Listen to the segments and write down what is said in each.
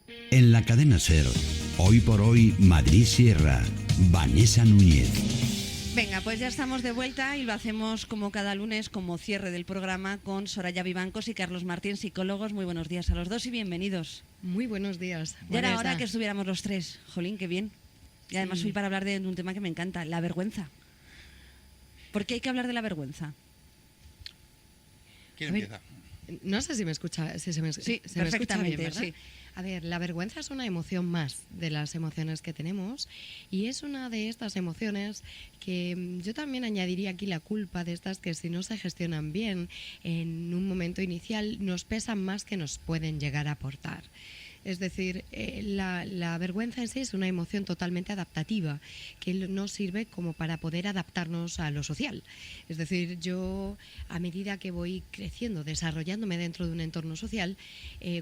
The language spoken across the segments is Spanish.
En la cadena SER, hoy por hoy Madrid Sierra, Vanessa Núñez. Venga, pues ya estamos de vuelta y lo hacemos como cada lunes, como cierre del programa, con Soraya Vivancos y Carlos Martín, psicólogos. Muy buenos días a los dos y bienvenidos. Muy buenos días. Ya era hora que estuviéramos los tres. Jolín, qué bien. Y además hoy para hablar de un tema que me encanta, la vergüenza. ¿Por qué hay que hablar de la vergüenza? ¿Quién empieza? No sé si me escucha, si se me, Sí, se me escucha bien, perfectamente, ¿verdad? sí. A ver, la vergüenza es una emoción más de las emociones que tenemos y es una de estas emociones que yo también añadiría aquí la culpa de estas que si no se gestionan bien en un momento inicial nos pesan más que nos pueden llegar a aportar. Es decir, la vergüenza en sí es una emoción totalmente adaptativa que nos sirve como para poder adaptarnos a lo social. Es decir, yo a medida que voy creciendo, desarrollándome dentro de un entorno social,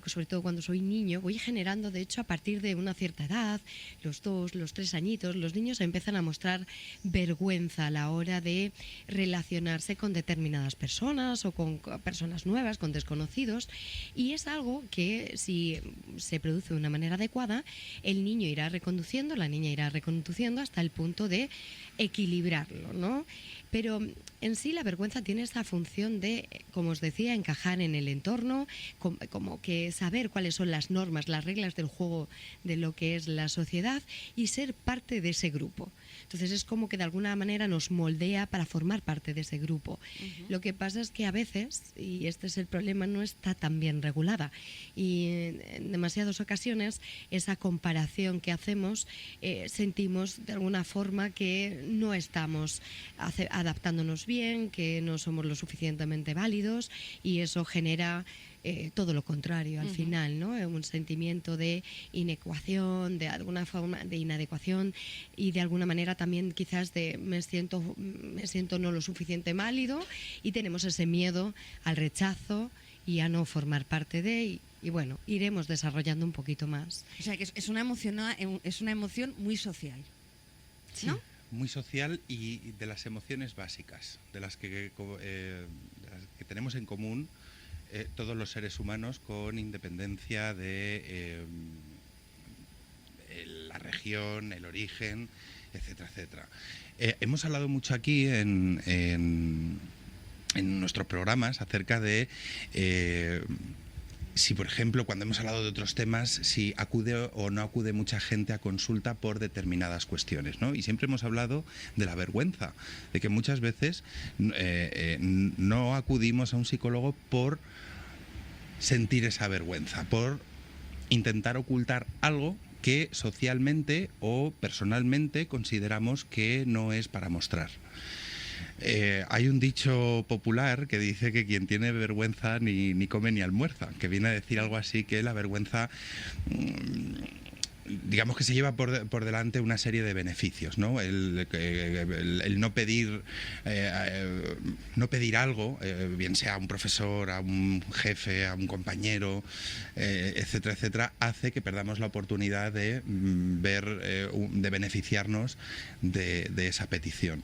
sobre todo cuando soy niño, voy generando, de hecho, a partir de una cierta edad, los 2, los 3 añitos, los niños empiezan a mostrar vergüenza a la hora de relacionarse con determinadas personas o con personas nuevas, con desconocidos, y es algo que si se produce de una manera adecuada, el niño irá reconduciendo, la niña irá reconduciendo hasta el punto de equilibrarlo, ¿no? Pero en sí la vergüenza tiene esa función de, como os decía, encajar en el entorno, como que saber cuáles son las normas, las reglas del juego de lo que es la sociedad y ser parte de ese grupo. Entonces es como que de alguna manera nos moldea para formar parte de ese grupo. Lo que pasa es que a veces, y este es el problema, no está tan bien regulada y en demasiadas ocasiones esa comparación que hacemos sentimos de alguna forma que no estamos adaptándonos bien, que no somos lo suficientemente válidos y eso genera todo lo contrario al final, ¿no? Un sentimiento de inecuación, de alguna forma de inadecuación y de alguna manera también quizás de me siento no lo suficiente válido y tenemos ese miedo al rechazo y a no formar parte de y bueno, iremos desarrollando un poquito más. O sea, que es una emoción muy social, ¿no? Sí. Muy social y de las emociones básicas, de las que tenemos en común todos los seres humanos con independencia de la región, el origen, etcétera, etcétera. Hemos hablado mucho aquí en nuestros programas acerca de si, por ejemplo, cuando hemos hablado de otros temas, si acude o no acude mucha gente a consulta por determinadas cuestiones, ¿no? Y siempre hemos hablado de la vergüenza, de que muchas veces no acudimos a un psicólogo por sentir esa vergüenza, por intentar ocultar algo que socialmente o personalmente consideramos que no es para mostrar. Hay un dicho popular que dice que quien tiene vergüenza ni come ni almuerza, que viene a decir algo así, que la vergüenza digamos que se lleva por delante una serie de beneficios, ¿no? El no pedir algo, bien sea a un profesor, a un jefe, a un compañero, etcétera, etcétera, hace que perdamos la oportunidad de de beneficiarnos de esa petición.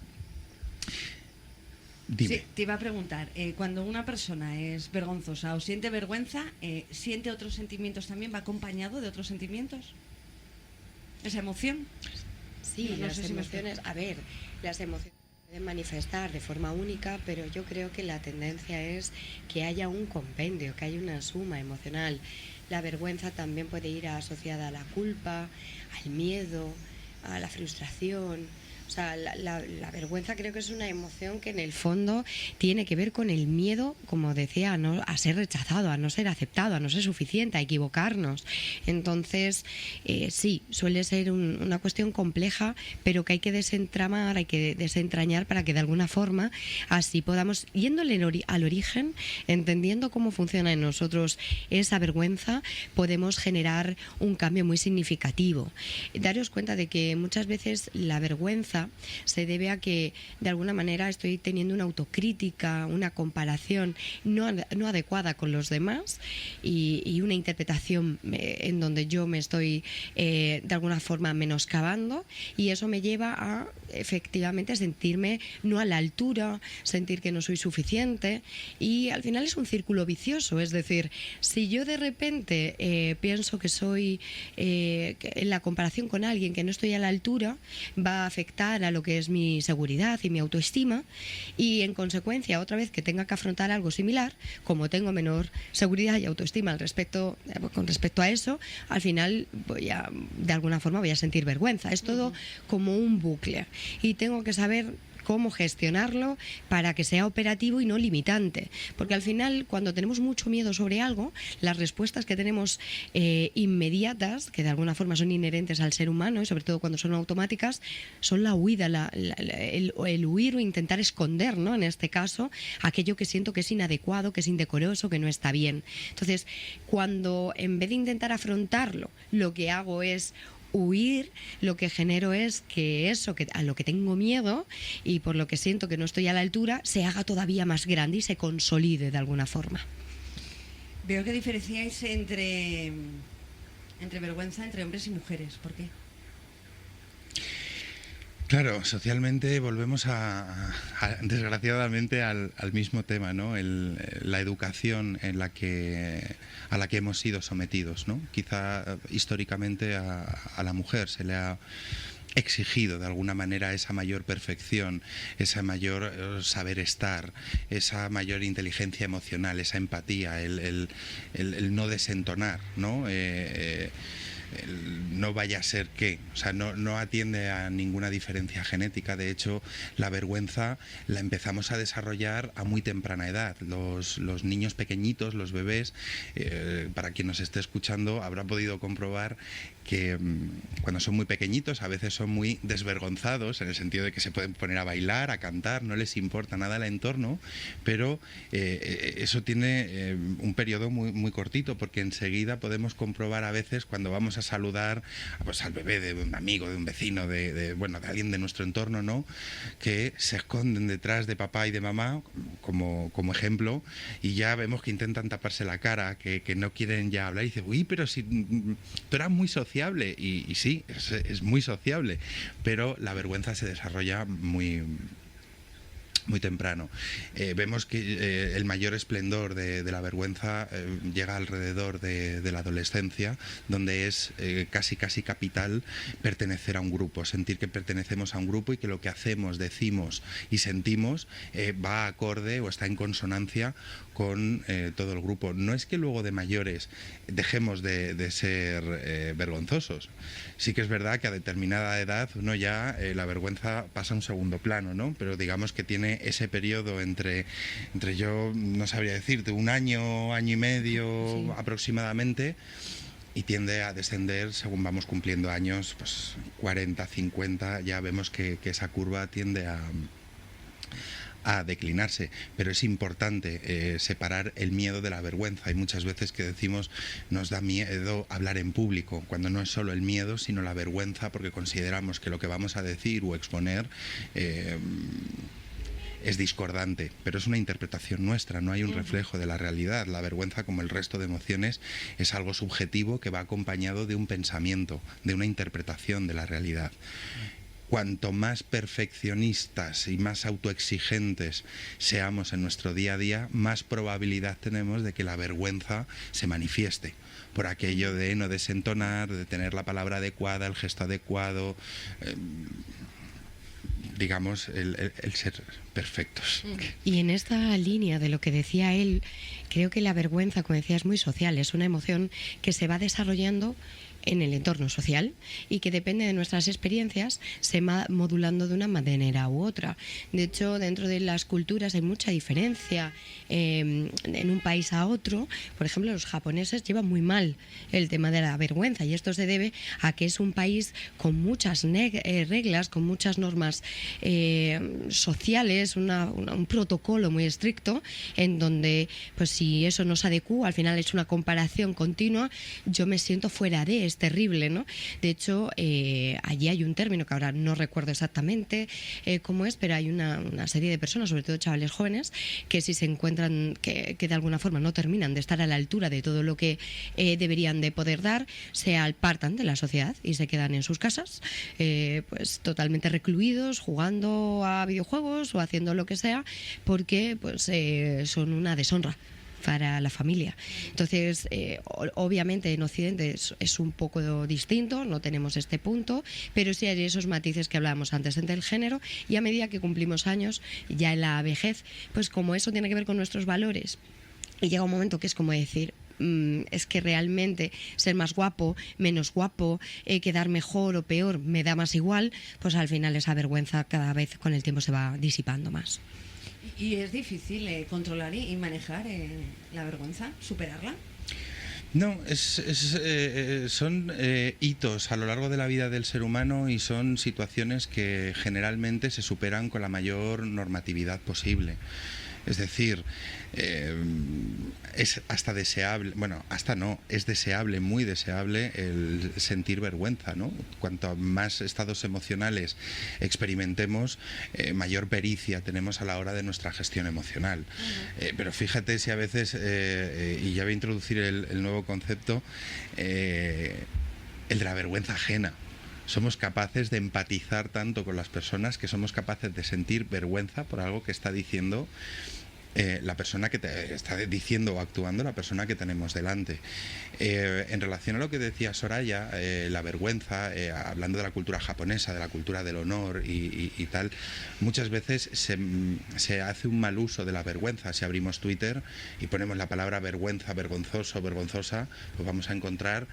Dime. Sí, te iba a preguntar, cuando una persona es vergonzosa o siente vergüenza, ¿siente otros sentimientos también? ¿Va acompañado de otros sentimientos? ¿Esa emoción? Sí, No las sé si me emociones, a ver, las emociones se pueden manifestar de forma única, pero yo creo que la tendencia es que haya un compendio, que haya una suma emocional. La vergüenza también puede ir asociada a la culpa, al miedo, a la frustración. O sea, la vergüenza creo que es una emoción que en el fondo tiene que ver con el miedo, como decía, a ser rechazado, a no ser aceptado, a no ser suficiente, a equivocarnos. Entonces, sí, suele ser una cuestión compleja, pero que hay que desentramar, hay que desentrañar para que de alguna forma así podamos, yéndole al origen, entendiendo cómo funciona en nosotros esa vergüenza, podemos generar un cambio muy significativo. Daros cuenta de que muchas veces la vergüenza vergüenza se debe a que de alguna manera estoy teniendo una autocrítica, una comparación no adecuada con los demás y una interpretación en donde yo me estoy de alguna forma menoscabando, y eso me lleva a efectivamente sentirme no a la altura, sentir que no soy suficiente, y al final es un círculo vicioso. Es decir, si yo de repente pienso que soy en la comparación con alguien que no estoy a la altura, va a afectar a lo que es mi seguridad y mi autoestima, y en consecuencia otra vez que tenga que afrontar algo similar, como tengo menor seguridad y autoestima con respecto a eso, al final de alguna forma voy a sentir vergüenza. Es todo como un bucle y tengo que saber cómo gestionarlo para que sea operativo y no limitante, porque al final cuando tenemos mucho miedo sobre algo, las respuestas que tenemos inmediatas, que de alguna forma son inherentes al ser humano y sobre todo cuando son automáticas, son la huida, el huir o intentar esconder, ¿no? En este caso, aquello que siento que es inadecuado, que es indecoroso, que no está bien. Entonces, cuando en vez de intentar afrontarlo, lo que hago es huir, lo que genero es que eso a lo que tengo miedo y por lo que siento que no estoy a la altura se haga todavía más grande y se consolide de alguna forma. Veo que diferenciáis entre vergüenza entre hombres y mujeres. ¿Por qué? Claro, socialmente volvemos desgraciadamente al mismo tema, ¿no? La educación a la que hemos sido sometidos, ¿no? Quizá históricamente a la mujer se le ha exigido de alguna manera esa mayor perfección, esa mayor saber estar, esa mayor inteligencia emocional, esa empatía, el no desentonar, ¿no? No vaya a ser que, o sea, no atiende a ninguna diferencia genética. De hecho, la vergüenza la empezamos a desarrollar a muy temprana edad. Los niños pequeñitos, los bebés, para quien nos esté escuchando, habrá podido comprobar que cuando son muy pequeñitos a veces son muy desvergonzados, en el sentido de que se pueden poner a bailar, a cantar, no les importa nada el entorno, pero eso tiene un periodo muy, muy cortito, porque enseguida podemos comprobar a veces cuando vamos a saludar pues, al bebé de un amigo, de un vecino, de alguien de nuestro entorno, ¿no? Que se esconden detrás de papá y de mamá como ejemplo, y ya vemos que intentan taparse la cara, que no quieren ya hablar, y dicen, uy, pero si tú eras muy sociable, y sí, es muy sociable, pero la vergüenza se desarrolla muy temprano. Vemos que el mayor esplendor de la vergüenza llega alrededor de la adolescencia, donde es casi capital pertenecer a un grupo, sentir que pertenecemos a un grupo y que lo que hacemos, decimos y sentimos va acorde o está en consonancia con todo el grupo. No es que luego de mayores dejemos de ser vergonzosos. Sí que es verdad que a determinada edad uno ya la vergüenza pasa a un segundo plano, ¿no? Pero digamos que tiene ese periodo entre yo no sabría decirte, un año y medio sí, aproximadamente, y tiende a descender según vamos cumpliendo años, pues 40, 50, ya vemos que esa curva tiende a declinarse, pero es importante separar el miedo de la vergüenza. Hay muchas veces que decimos nos da miedo hablar en público, cuando no es solo el miedo sino la vergüenza, porque consideramos que lo que vamos a decir o exponer es discordante, pero es una interpretación nuestra, no hay un reflejo de la realidad. La vergüenza, como el resto de emociones, es algo subjetivo que va acompañado de un pensamiento, de una interpretación de la realidad. Cuanto más perfeccionistas y más autoexigentes seamos en nuestro día a día, más probabilidad tenemos de que la vergüenza se manifieste, por aquello de no desentonar, de tener la palabra adecuada, el gesto adecuado, digamos, el ser perfectos. Y en esta línea de lo que decía él, creo que la vergüenza, como decía, es muy social, es una emoción que se va desarrollando en el entorno social y que depende de nuestras experiencias se va modulando de una manera u otra. De hecho, dentro de las culturas hay mucha diferencia en un país a otro. Por ejemplo, los japoneses llevan muy mal el tema de la vergüenza, y esto se debe a que es un país con muchas reglas, con muchas normas sociales, es un protocolo muy estricto en donde, pues si eso no se adecúa, al final es una comparación continua, yo me siento fuera de, es terrible, ¿no? De hecho, allí hay un término que ahora no recuerdo exactamente cómo es, pero hay una serie de personas, sobre todo chavales jóvenes, que si se encuentran que de alguna forma no terminan de estar a la altura de todo lo que deberían de poder dar, se apartan de la sociedad y se quedan en sus casas, pues totalmente recluidos, jugando a videojuegos o haciendo lo que sea, porque pues son una deshonra para la familia. Entonces, obviamente en Occidente es un poco distinto, no tenemos este punto, pero sí hay esos matices que hablábamos antes entre el género, y a medida que cumplimos años, ya en la vejez, pues como eso tiene que ver con nuestros valores, y llega un momento que es como decir, es que realmente ser más guapo, menos guapo, quedar mejor o peor, me da más igual, pues al final esa vergüenza cada vez con el tiempo se va disipando más. ¿Y es difícil controlar y manejar la vergüenza, superarla? No, son hitos a lo largo de la vida del ser humano y son situaciones que generalmente se superan con la mayor normatividad posible. Es decir, es hasta deseable, bueno, hasta no, es deseable, muy deseable el sentir vergüenza, ¿no? Cuanto más estados emocionales experimentemos, mayor pericia tenemos a la hora de nuestra gestión emocional. Pero fíjate si a veces, y ya voy a introducir el nuevo concepto, el de la vergüenza ajena. Somos capaces de empatizar tanto con las personas que somos capaces de sentir vergüenza por algo que está diciendo la persona que te está diciendo o actuando la persona que tenemos delante. En relación a lo que decía Soraya, la vergüenza, hablando de la cultura japonesa, de la cultura del honor y tal, muchas veces se hace un mal uso de la vergüenza. Si abrimos Twitter y ponemos la palabra vergüenza, vergonzoso, vergonzosa, pues vamos a encontrar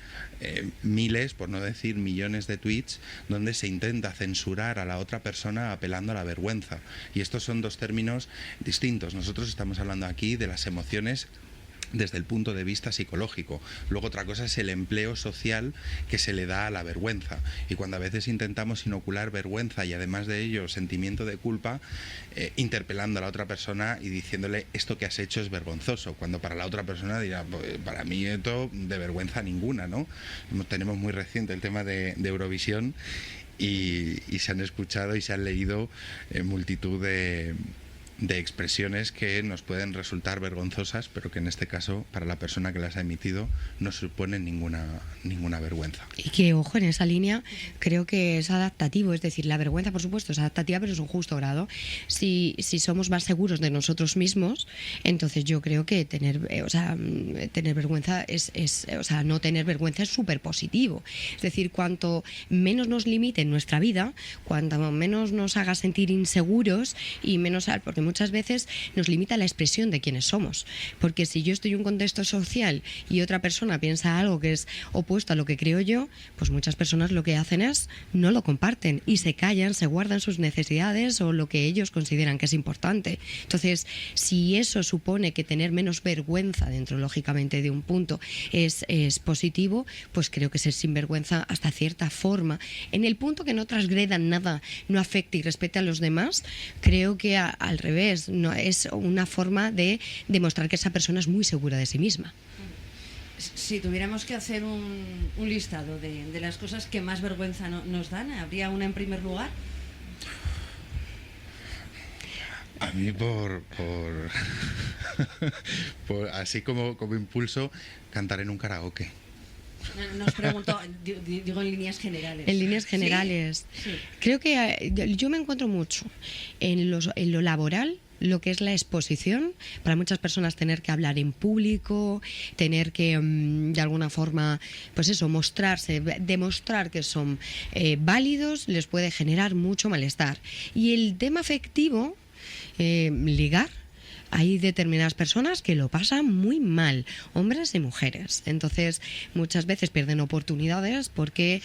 miles, por no decir millones de tweets donde se intenta censurar a la otra persona apelando a la vergüenza. Y estos son dos términos distintos. Nosotros estamos hablando aquí de las emociones desde el punto de vista psicológico. Luego otra cosa es el empleo social que se le da a la vergüenza, y cuando a veces intentamos inocular vergüenza y además de ello sentimiento de culpa, interpelando a la otra persona y diciéndole esto que has hecho es vergonzoso, cuando para la otra persona dirá, pues, para mí esto de vergüenza ninguna, ¿no? Tenemos muy reciente el tema de Eurovisión y se han escuchado y se han leído multitud de expresiones que nos pueden resultar vergonzosas, pero que en este caso, para la persona que las ha emitido, no suponen ninguna vergüenza. Y que, ojo, en esa línea creo que es adaptativo, es decir, la vergüenza, por supuesto, es adaptativa, pero es un justo grado. Si somos más seguros de nosotros mismos, entonces yo creo que tener vergüenza no tener vergüenza es súper positivo. Es decir, cuanto menos nos limite en nuestra vida, cuanto menos nos haga sentir inseguros y menos, porque muchas veces nos limita la expresión de quiénes somos, porque si yo estoy en un contexto social y otra persona piensa algo que es opuesto a lo que creo yo, pues muchas personas lo que hacen es no lo comparten y se callan, se guardan sus necesidades o lo que ellos consideran que es importante. Entonces, si eso supone que tener menos vergüenza dentro, lógicamente, de un punto es positivo, pues creo que ser sinvergüenza hasta cierta forma, en el punto que no transgredan nada, no afecte y respete a los demás, creo que al revés, no, es una forma de demostrar que esa persona es muy segura de sí misma. Si tuviéramos que hacer un listado de las cosas que más vergüenza nos dan, ¿habría una en primer lugar? A mí por así como impulso, cantar en un karaoke. Nos pregunto, digo en líneas generales. En líneas generales. Sí. Creo que yo me encuentro mucho en lo laboral, lo que es la exposición. Para muchas personas tener que hablar en público, tener que de alguna forma, pues eso, mostrarse, demostrar que son válidos, les puede generar mucho malestar. Y el tema afectivo, ligar, hay determinadas personas que lo pasan muy mal, hombres y mujeres. Entonces, muchas veces pierden oportunidades porque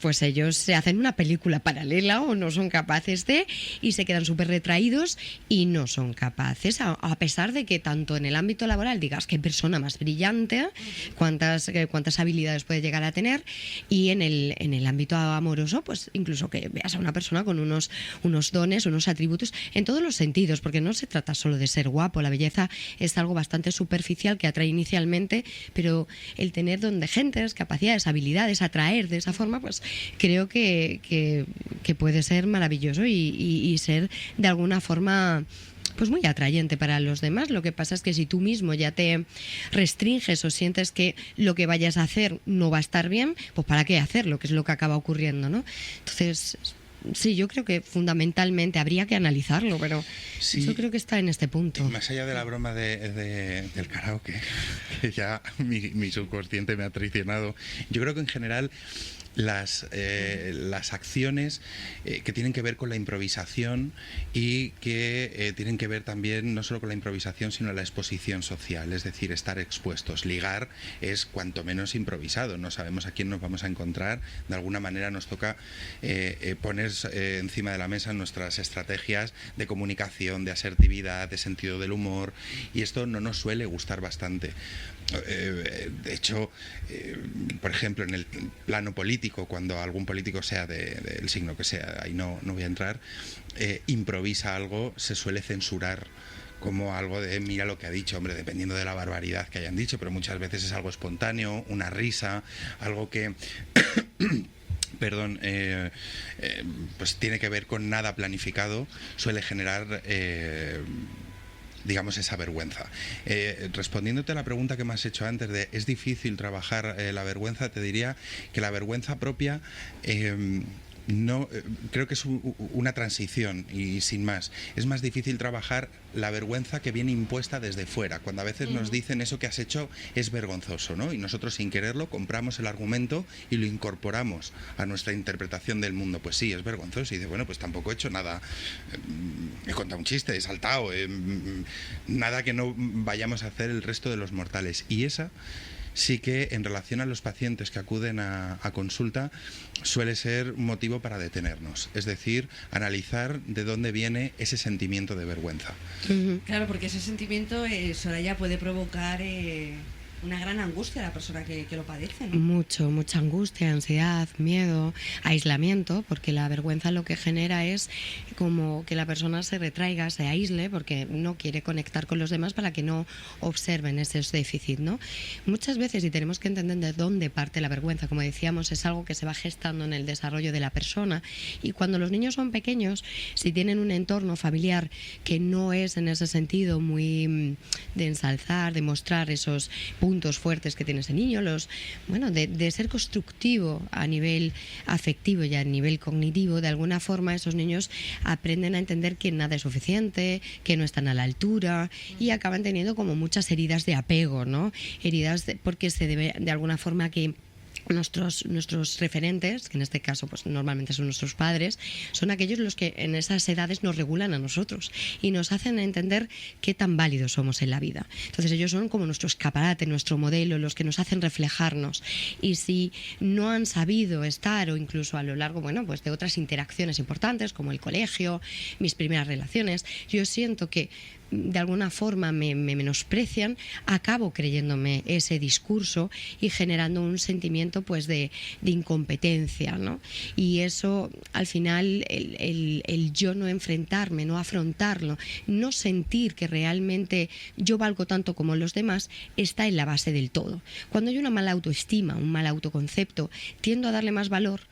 pues ellos se hacen una película paralela o no son capaces de, y se quedan súper retraídos y no son capaces, a pesar de que tanto en el ámbito laboral digas qué persona más brillante, cuántas habilidades puede llegar a tener, y en el ámbito amoroso, pues incluso que veas a una persona con unos dones, unos atributos en todos los sentidos, porque no se trata solo de ser guapo. La belleza es algo bastante superficial que atrae inicialmente, pero el tener don de gentes, capacidades, habilidades, atraer de esa forma, pues creo que puede ser maravilloso y ser de alguna forma pues muy atrayente para los demás. Lo que pasa es que si tú mismo ya te restringes o sientes que lo que vayas a hacer no va a estar bien, pues ¿para qué hacerlo? Que es lo que acaba ocurriendo, ¿no? Entonces, sí, yo creo que fundamentalmente habría que analizarlo, pero sí, yo creo que está en este punto. Más allá de la broma del karaoke, que ya mi subconsciente me ha traicionado, yo creo que en general las acciones que tienen que ver con la improvisación y que tienen que ver también no solo con la improvisación sino la exposición social, es decir, estar expuestos. Ligar es cuanto menos improvisado, no sabemos a quién nos vamos a encontrar, de alguna manera nos toca poner encima de la mesa nuestras estrategias de comunicación, de asertividad, de sentido del humor, y esto no nos suele gustar bastante. De hecho, por ejemplo, en el plano político, cuando algún político, sea del signo que sea, ahí no voy a entrar, improvisa algo, se suele censurar como algo de mira lo que ha dicho, hombre, dependiendo de la barbaridad que hayan dicho, pero muchas veces es algo espontáneo, una risa, algo que perdón, pues tiene que ver con nada planificado, suele generar digamos, esa vergüenza. Respondiéndote a la pregunta que me has hecho antes de ¿es difícil trabajar la vergüenza? Te diría que la vergüenza propia no, creo que es una transición y sin más. Es más difícil trabajar la vergüenza que viene impuesta desde fuera, cuando a veces nos dicen eso que has hecho es vergonzoso, ¿no? Y nosotros sin quererlo compramos el argumento y lo incorporamos a nuestra interpretación del mundo. Pues sí, es vergonzoso. Y dice, bueno, pues tampoco he hecho nada, he contado un chiste, he saltado, nada que no vayamos a hacer el resto de los mortales. Y esa sí que en relación a los pacientes que acuden a consulta suele ser un motivo para detenernos, es decir, analizar de dónde viene ese sentimiento de vergüenza. Claro, porque ese sentimiento, Soraya, puede provocar una gran angustia a la persona que lo padece, ¿no? Mucha angustia, ansiedad, miedo, aislamiento, porque la vergüenza lo que genera es como que la persona se retraiga, se aísle, porque no quiere conectar con los demás para que no observen esos déficits, ¿no? Muchas veces, y tenemos que entender de dónde parte la vergüenza, como decíamos, es algo que se va gestando en el desarrollo de la persona, y cuando los niños son pequeños, si tienen un entorno familiar que no es en ese sentido muy de ensalzar, de mostrar esos puntos fuertes que tiene ese niño, de ser constructivo a nivel afectivo y a nivel cognitivo, de alguna forma esos niños aprenden a entender que nada es suficiente, que no están a la altura, y acaban teniendo como muchas heridas de apego, ¿no? Porque se debe de alguna forma que nuestros referentes, que en este caso pues normalmente son nuestros padres, son aquellos los que en esas edades nos regulan a nosotros y nos hacen entender qué tan válidos somos en la vida. Entonces ellos son como nuestro escaparate, nuestro modelo, los que nos hacen reflejarnos, y si no han sabido estar, o incluso a lo largo pues de otras interacciones importantes como el colegio, mis primeras relaciones, yo siento que de alguna forma me menosprecian, acabo creyéndome ese discurso y generando un sentimiento pues de incompetencia, ¿no? Y eso al final el yo no enfrentarme, no afrontarlo, no sentir que realmente yo valgo tanto como los demás, está en la base del todo. Cuando hay una mala autoestima, un mal autoconcepto, tiendo a darle más valor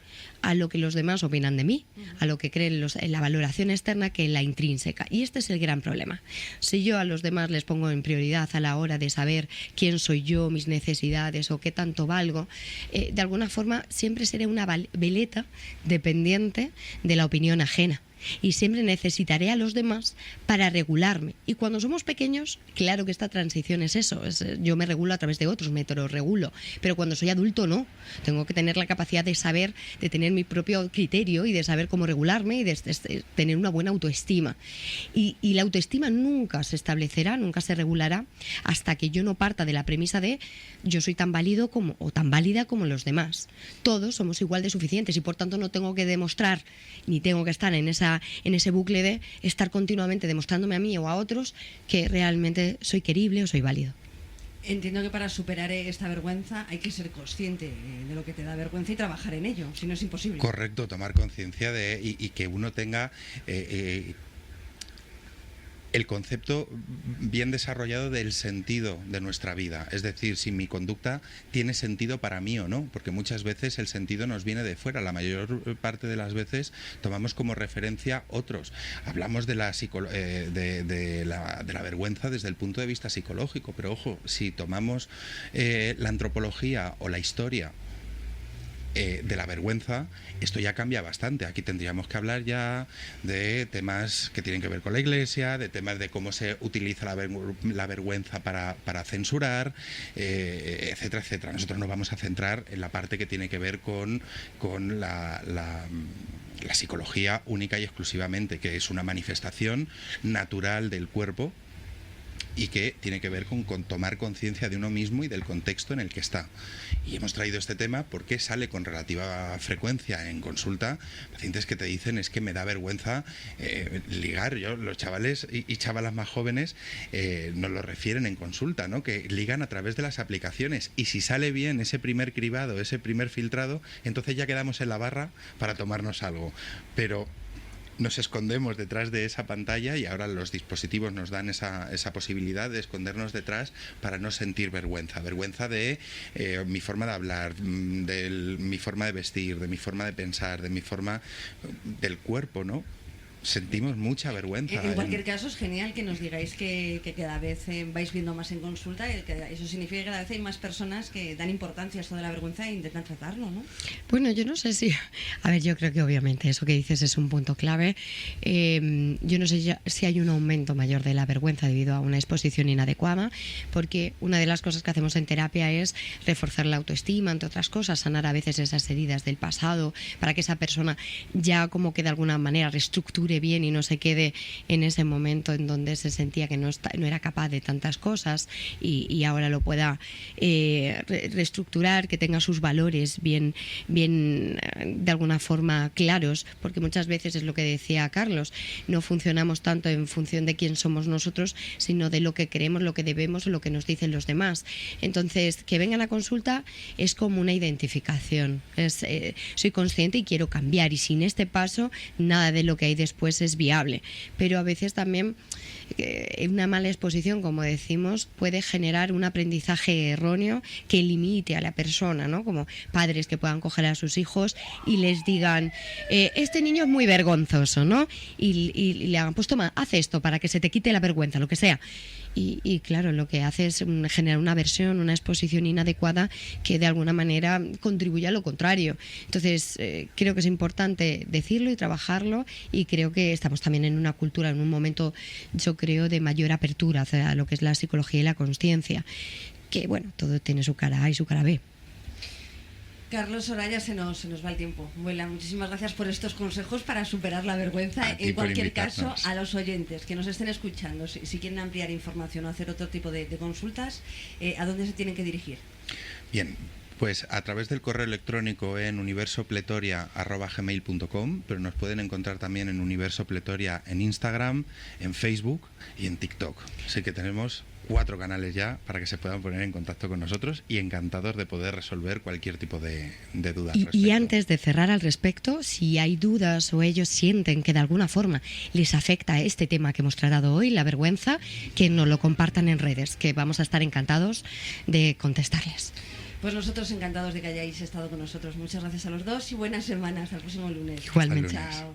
a lo que los demás opinan de mí, a lo que creen en la valoración externa, que en la intrínseca. Y este es el gran problema. Si yo a los demás les pongo en prioridad a la hora de saber quién soy yo, mis necesidades o qué tanto valgo, de alguna forma siempre seré una veleta dependiente de la opinión ajena. y siempre necesitaré a los demás para regularme. Y cuando somos pequeños, claro que esta transición es eso, yo me regulo a través de otros, me heterorregulo, pero cuando soy adulto no, tengo que tener la capacidad de saber, de tener mi propio criterio y de saber cómo regularme y de tener una buena autoestima. Y la autoestima nunca se establecerá, nunca se regulará hasta que yo no parta de la premisa de yo soy tan válido como, o tan válida como los demás. Todos somos igual de suficientes y por tanto no tengo que demostrar ni tengo que estar en ese bucle de estar continuamente demostrándome a mí o a otros que realmente soy querible o soy válido. Entiendo que para superar esta vergüenza hay que ser consciente de lo que te da vergüenza y trabajar en ello, si no es imposible. Correcto, tomar conciencia y que uno tenga el concepto bien desarrollado del sentido de nuestra vida, es decir, si mi conducta tiene sentido para mí o no, porque muchas veces el sentido nos viene de fuera, la mayor parte de las veces tomamos como referencia otros. Hablamos de la vergüenza desde el punto de vista psicológico, pero ojo, si tomamos la antropología o la historia de la vergüenza, esto ya cambia bastante. Aquí tendríamos que hablar ya de temas que tienen que ver con la Iglesia, de temas de cómo se utiliza la vergüenza para censurar, etcétera, etcétera. Nosotros nos vamos a centrar en la parte que tiene que ver con la psicología única y exclusivamente, que es una manifestación natural del cuerpo y que tiene que ver con tomar conciencia de uno mismo y del contexto en el que está. Y hemos traído este tema porque sale con relativa frecuencia en consulta pacientes que te dicen es que me da vergüenza ligar. Los chavales y chavalas más jóvenes nos lo refieren en consulta, ¿no? Que ligan a través de las aplicaciones y si sale bien ese primer cribado, ese primer filtrado, entonces ya quedamos en la barra para tomarnos algo. Pero nos escondemos detrás de esa pantalla y ahora los dispositivos nos dan esa posibilidad de escondernos detrás para no sentir vergüenza. Vergüenza de mi forma de hablar, de mi forma de vestir, de mi forma de pensar, de mi forma del cuerpo, ¿no? Sentimos mucha vergüenza. En cualquier caso, es genial que nos digáis que cada vez vais viendo más en consulta. Eso significa que cada vez hay más personas que dan importancia a esto de la vergüenza e intentan tratarlo, ¿no? Bueno, yo no sé si... A ver, yo creo que obviamente eso que dices es un punto clave. Yo no sé si hay un aumento mayor de la vergüenza debido a una exposición inadecuada, porque una de las cosas que hacemos en terapia es reforzar la autoestima, entre otras cosas, sanar a veces esas heridas del pasado, para que esa persona ya como que de alguna manera reestructure bien y no se quede en ese momento en donde se sentía que no era capaz de tantas cosas y ahora lo pueda reestructurar, que tenga sus valores bien de alguna forma claros, porque muchas veces es lo que decía Carlos, no funcionamos tanto en función de quién somos nosotros, sino de lo que queremos, lo que debemos o lo que nos dicen los demás. Entonces, que vengan a consulta es como una identificación, soy consciente y quiero cambiar, y sin este paso nada de lo que hay después es viable, pero a veces también una mala exposición, como decimos, puede generar un aprendizaje erróneo que limite a la persona, ¿no? Como padres que puedan coger a sus hijos y les digan este niño es muy vergonzoso, ¿no? Y le hagan, pues toma, haz esto para que se te quite la vergüenza, lo que sea. Y claro, lo que hace es generar una versión, una exposición inadecuada que de alguna manera contribuye a lo contrario. Entonces, creo que es importante decirlo y trabajarlo, y creo que estamos también en una cultura, en un momento, yo creo, de mayor apertura hacia lo que es la psicología y la consciencia. Que bueno, todo tiene su cara A y su cara B. Carlos, Soraya, se nos va el tiempo. Vuela, muchísimas gracias por estos consejos para superar la vergüenza. En cualquier caso, a los oyentes que nos estén escuchando, si quieren ampliar información o hacer otro tipo de consultas, ¿a dónde se tienen que dirigir? Bien, pues a través del correo electrónico en universopletoria@gmail.com, pero nos pueden encontrar también en Universo Pletoria en Instagram, en Facebook y en TikTok. Así que tenemos 4 canales ya para que se puedan poner en contacto con nosotros, y encantados de poder resolver cualquier tipo de duda. Y antes de cerrar al respecto, si hay dudas o ellos sienten que de alguna forma les afecta este tema que hemos tratado hoy, la vergüenza, que nos lo compartan en redes, que vamos a estar encantados de contestarles. Pues nosotros encantados de que hayáis estado con nosotros. Muchas gracias a los dos y buenas semanas. Hasta el próximo lunes. Igualmente. Chao.